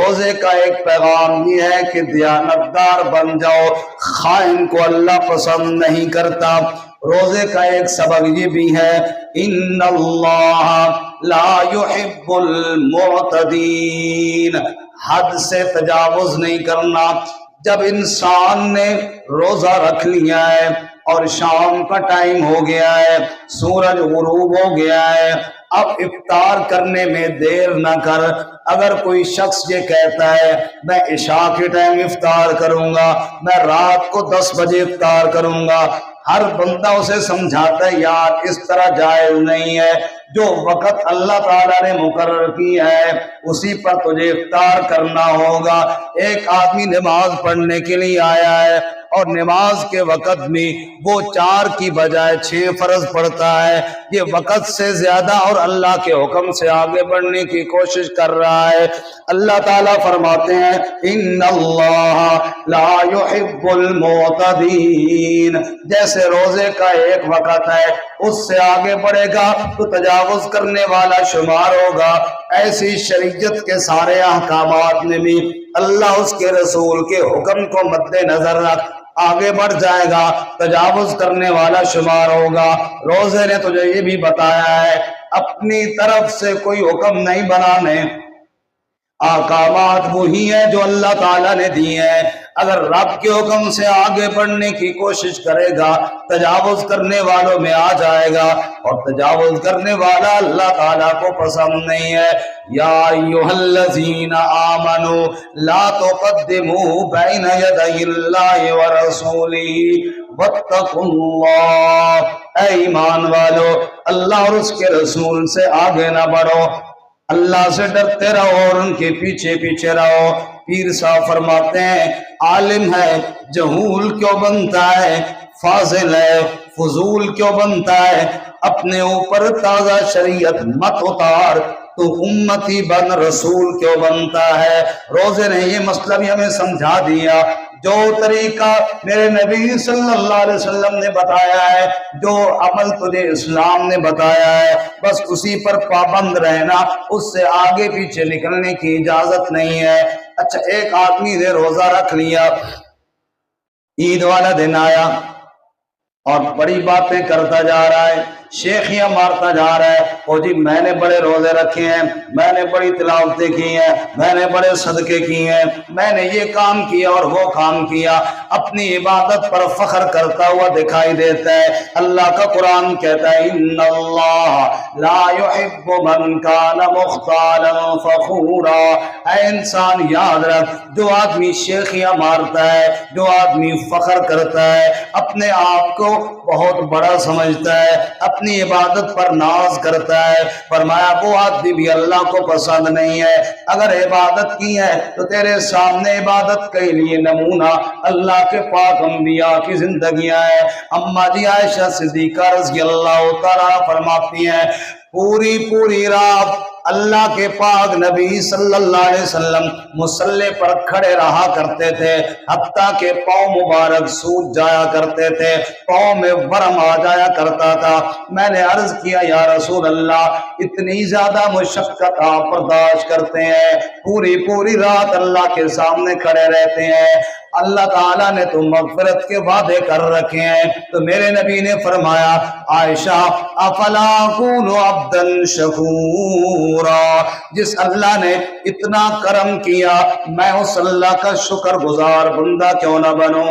روزے کا ایک پیغام یہ ہے کہ دیانتدار بن جاؤ، خائن کو اللہ پسند نہیں کرتا۔ روزے کا ایک سبق یہ بھی ہے، ان اللہ لا يحب المعتدین، حد سے تجاوز نہیں کرنا۔ جب انسان نے روزہ رکھ لیا ہے اور شام کا ٹائم ہو گیا ہے، سورج غروب ہو گیا ہے، اب افطار کرنے میں دیر نہ کر۔ اگر کوئی شخص یہ کہتا ہے میں عشاء کے ٹائم افطار کروں گا، میں رات کو 10 بجے افطار کروں گا، ہر بندہ اسے سمجھاتا ہے یار اس طرح جائز نہیں ہے، جو وقت اللہ تعالیٰ نے مقرر کیا ہے اسی پر تجھے افطار کرنا ہوگا۔ ایک آدمی نماز پڑھنے کے لیے آیا ہے اور نماز کے وقت میں وہ 4 کی بجائے 6 فرض پڑھتا ہے، یہ وقت سے زیادہ اور اللہ کے حکم سے آگے بڑھنے کی کوشش کر رہا ہے۔ اللہ تعالیٰ فرماتے ہیں ان اللہ لا يحب المعتدین، جیسے روزے کا ایک وقت ہے اس سے آگے بڑھے گا تو تجاوز کرنے والا شمار ہوگا۔ ایسی شریعت کے سارے احکامات میں بھی اللہ اس کے رسول کے حکم کو مد نظر رکھ آگے بڑھ جائے گا، تجاوز کرنے والا شمار ہوگا۔ روزے نے تجھے یہ بھی بتایا ہے اپنی طرف سے کوئی حکم نہیں بنانے، احکامات وہی ہیں جو اللہ تعالیٰ نے دیے ہیں۔ اگر رب کے حکم سے آگے بڑھنے کی کوشش کرے گا تجاوز کرنے والوں میں آ جائے گا، اور تجاوز کرنے والا اللہ تعالیٰ کو پسند نہیں ہے۔ یا ایھا الذین آمنوا لا تقدموا بین یدی اللہ ورسولہ واتقوا اللہ، اے ایمان والو اللہ اور اس کے رسول سے آگے نہ بڑھو، اللہ سے ڈرتے رہو اور ان کے پیچھے پیچھے رہو۔ پیر صاحب فرماتے ہیں عالم ہے جہول کیوں بنتا ہے، فاضل ہے فضول کیوں بنتا ہے، اپنے اوپر تازہ شریعت مت اتار تو امتی بن رسول کیوں بنتا ہے۔ روزے نے یہ مسئلہ بھی ہمیں سمجھا دیا، جو طریقہ میرے نبی صلی اللہ علیہ وسلم نے بتایا ہے، جو عمل تجھے اسلام نے بتایا ہے، بس اسی پر پابند رہنا، اس سے آگے پیچھے نکلنے کی اجازت نہیں ہے۔ اچھا ایک آدمی نے روزہ رکھ لیا، عید والا دن آیا اور بڑی باتیں کرتا جا رہا ہے، شیخیاں مارتا جا رہا ہے، او جی میں نے بڑے روزے رکھے ہیں، میں نے بڑی تلاوتیں کی ہیں، میں نے بڑے صدقے کیے ہیں، میں نے یہ کام کیا اور وہ کام کیا، اپنی عبادت پر فخر کرتا ہوا دکھائی دیتا ہے۔ اللہ کا قرآن کہتا ہے ان اللہ لا يحب من کان مختالا فخورا، اے انسان یاد رکھ جو آدمی شیخیاں مارتا ہے، جو آدمی فخر کرتا ہے، اپنے آپ کو بہت بڑا سمجھتا ہے، اپنی عبادت پر ناز کرتا ہے، فرمایا وہ آدمی بھی اللہ کو پسند نہیں ہے۔ اگر عبادت کی ہے تو تیرے سامنے عبادت کے لیے نمونہ اللہ کے پاک انبیاء کی زندگیاں ہیں۔ اماں جی عائشہ صدیقہ رضی اللہ تعالیٰ فرماتی ہیں پوری رات اللہ کے پاک نبی صلی اللہ علیہ وسلم مصلی پر کھڑے رہا کرتے تھے، حتیٰ کہ پاؤں مبارک سوج جایا کرتے تھے، پاؤں میں ورم آ جایا کرتا تھا۔ میں نے عرض کیا یا رسول اللہ اتنی زیادہ مشقت آپ برداشت کرتے ہیں، پوری رات اللہ کے سامنے کھڑے رہتے ہیں، اللہ تعالیٰ نے تو مغفرت کے وعدے کر رکھے ہیں۔ تو میرے نبی نے فرمایا عائشہ افلا اکون عبدا شکورا، جس اللہ نے اتنا کرم کیا میں اس اللہ کا شکر گزار بندہ کیوں نہ بنوں۔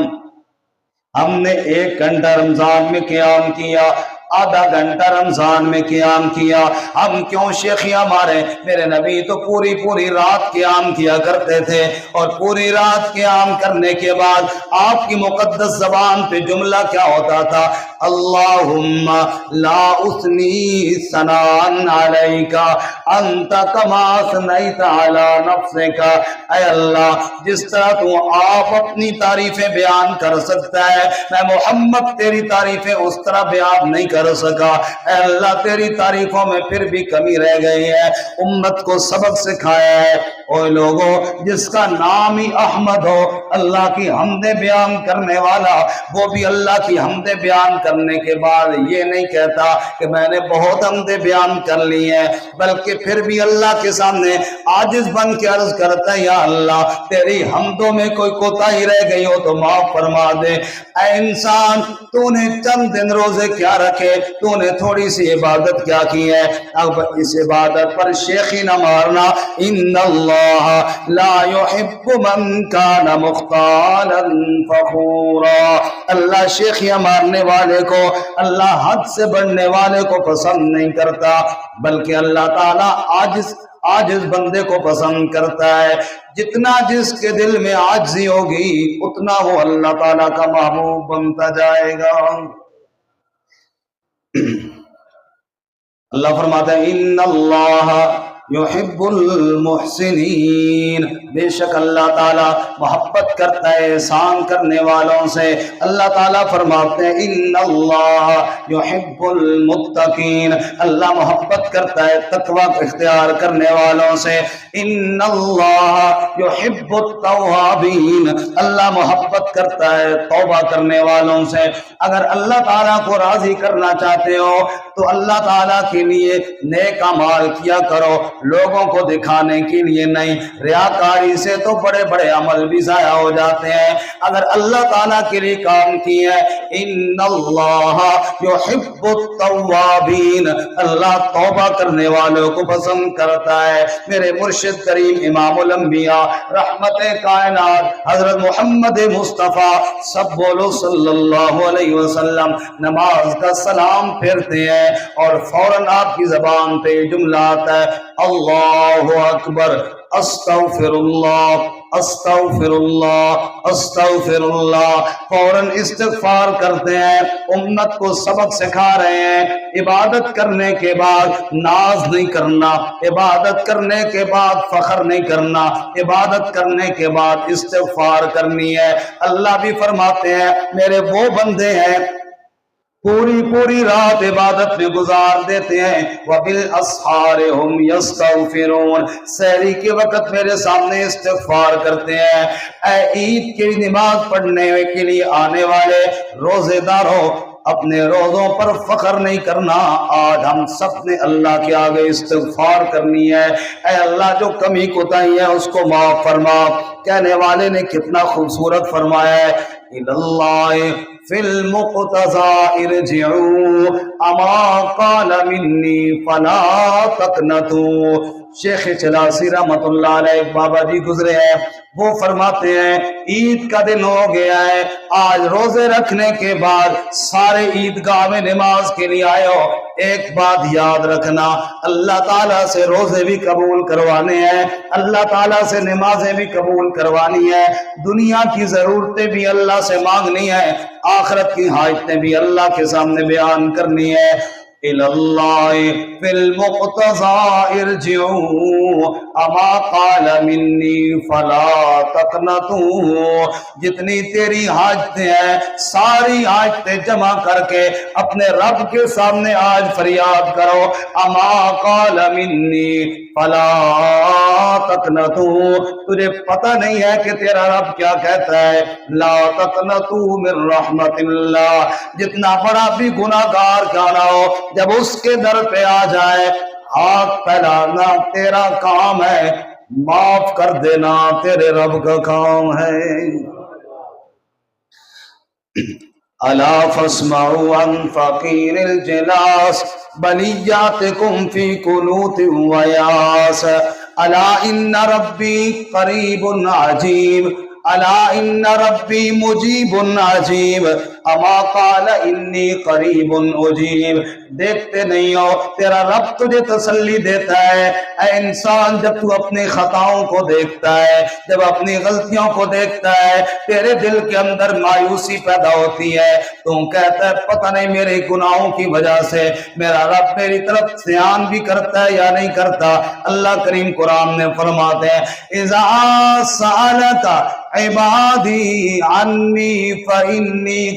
ہم نے 1 گھنٹہ رمضان میں قیام کیا، آدھا گھنٹہ رمضان میں قیام کیا، ہم کیوں شیخیاں مارے؟ میرے نبی تو پوری رات قیام کیا کرتے تھے، اور پوری رات قیام کرنے کے بعد آپ کی مقدس زبان پہ جملہ کیا ہوتا تھا؟ اللہم لا اثنی ثناء علیک انت کما اثنیت علی نفسک، اے اللہ جس طرح تو آپ اپنی تعریفیں بیان کر سکتا ہے میں محمد تیری تعریفیں اس طرح بیان نہیں کر کر سکا. اے اللہ تیری تعریفوں میں پھر بھی کمی رہ گئی ہے, امت کو سبق سکھایا ہے. اوے لوگوں, جس کا نام ہی احمد ہو, اللہ کی حمد بیان کرنے والا, وہ بھی اللہ کی حمد بیان کرنے کے بعد یہ نہیں کہتا کہ میں نے بہت حمد بیان کر لی ہے, بلکہ پھر بھی اللہ کے سامنے عاجز بن کے عرض کرتا ہے, یا اللہ تیری حمدوں میں کوئی کوتاہی رہ گئی ہو تو معاف فرما دے. اے انسان, تو نے چند دن روزے کیا رکھے, تو نے تھوڑی سی عبادت کیا کی ہے, اب اس عبادت پر شیخی نہ مارنا. ان اللہ لا يحب من كان مختالا فخورا, اللہ شیخیاں مارنے والے کو, اللہ حد سے بڑھنے والے کو پسند نہیں کرتا, بلکہ اللہ تعالیٰ عاجز بندے کو پسند کرتا ہے. جتنا جس کے دل میں عاجزی ہوگی اتنا وہ اللہ تعالیٰ کا محبوب بنتا جائے گا. اللہ فرماتا ہے ان اللہ یحب المحسنین, بے شک اللہ تعالیٰ محبت کرتا ہے احسان کرنے والوں سے. اللہ تعالیٰ فرماتے ہیں ان اللہ یحب المتقین, اللہ محبت کرتا ہے تقوی اختیار کرنے والوں سے. ان اللہ یحب التوابین, اللہ محبت کرتا ہے توبہ کرنے والوں سے. اگر اللہ تعالیٰ کو راضی کرنا چاہتے ہو تو اللہ تعالیٰ کے لیے نیک اعمال کیا کرو, لوگوں کو دکھانے کے لیے نہیں. ریاکاری سے تو بڑے بڑے عمل بھی ضائع ہو جاتے ہیں. اگر اللہ تعالیٰ کے لیے کام کیا ہے, ان اللہ یحب التوابین, اللہ توبہ کرنے والوں کو پسند کرتا ہے. میرے مرشد کریم امام الانبیاء رحمت کائنات حضرت محمد مصطفیٰ سب بولو صلی اللہ علیہ وسلم نماز کا سلام پھیرتے ہیں اور فوراً آپ کی زبان پہ جملہ آتا ہے, اللہ اکبر, استغفر اللہ, استغفر اللہ, استغفر اللہ. فوراً استغفار کرتے ہیں. امت کو سبق سکھا رہے ہیں, عبادت کرنے کے بعد ناز نہیں کرنا, عبادت کرنے کے بعد فخر نہیں کرنا, عبادت کرنے کے بعد استغفار کرنی ہے. اللہ بھی فرماتے ہیں میرے وہ بندے ہیں پوری رات عبادت میں گزار دیتے ہیں, وَبِالْأَسْحَارِ هُمْ يَسْتَغْفِرُونَ, سحری کے وقت میرے سامنے استغفار کرتے ہیں. اے عید کی نماز پڑھنے کے لیے آنے والے روزے داروں, اپنے روزوں پر فخر نہیں کرنا. آج ہم سب نے اللہ کے آگے استغفار کرنی ہے. اے اللہ جو کمی کوتاہی ہے اس کو معاف فرما. کہنے والے نے کتنا خوبصورت فرمایا ہے, الاللہ فی المقتضى ارجعوا اما قال منی فلا تقنطوا. شیخ چلاسی رحمت اللہ علیہ بابا جی گزرے ہیں, وہ فرماتے ہیں عید کا دن ہو گیا ہے, آج روزے رکھنے کے بعد سارے عیدگاہ میں نماز کے لیے آئے ہو. ایک بات یاد رکھنا, اللہ تعالیٰ سے روزے بھی قبول کروانے ہیں, اللہ تعالیٰ سے نمازیں بھی قبول کروانی ہے, دنیا کی ضرورتیں بھی اللہ سے مانگنی ہے, آخرت کی حاجتیں بھی اللہ کے سامنے بیان کرنی ہے. اللہ فی المقتضى ارجعوا اما قال منی فلا تقنطوا. جتنی تیری حاجتیں ہیں ساری حاجتیں جمع کر کے اپنے رب کے سامنے آج فریاد کرو, اما قال منی فلا تقنطوا. تجھے پتہ نہیں ہے کہ تیرا رب کیا کہتا ہے, لا تقنطوا من رحمت اللہ. جتنا بڑا بھی گناہگار کیا نہ ہو, جب اس کے در پہ آ جائے ہاتھ پھیلانا تیرا کام ہے, معاف کر دینا تیرے رب کا کام ہے. الا فاسمعوا عن فقیر الجلاس بلیاتکم فی قنوت ویاس. الا ان ربی قریب عجیب, الا ان ربی مجیب عجیب, اما قال انی قریب اجیب. دیکھتے نہیں ہو تیرا رب تجھے تسلی دیتا ہے. اے انسان, جب تو اپنی خطاؤں کو دیکھتا ہے, جب اپنی غلطیوں کو دیکھتا ہے, تیرے دل کے اندر مایوسی پیدا ہوتی ہے, تو کہتا ہے پتہ نہیں میرے گناہوں کی وجہ سے میرا رب میری طرف دھیان بھی کرتا ہے یا نہیں کرتا. اللہ کریم قرآن نے فرماتے ہیں اذا سألک عبادی عنی فإنی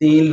3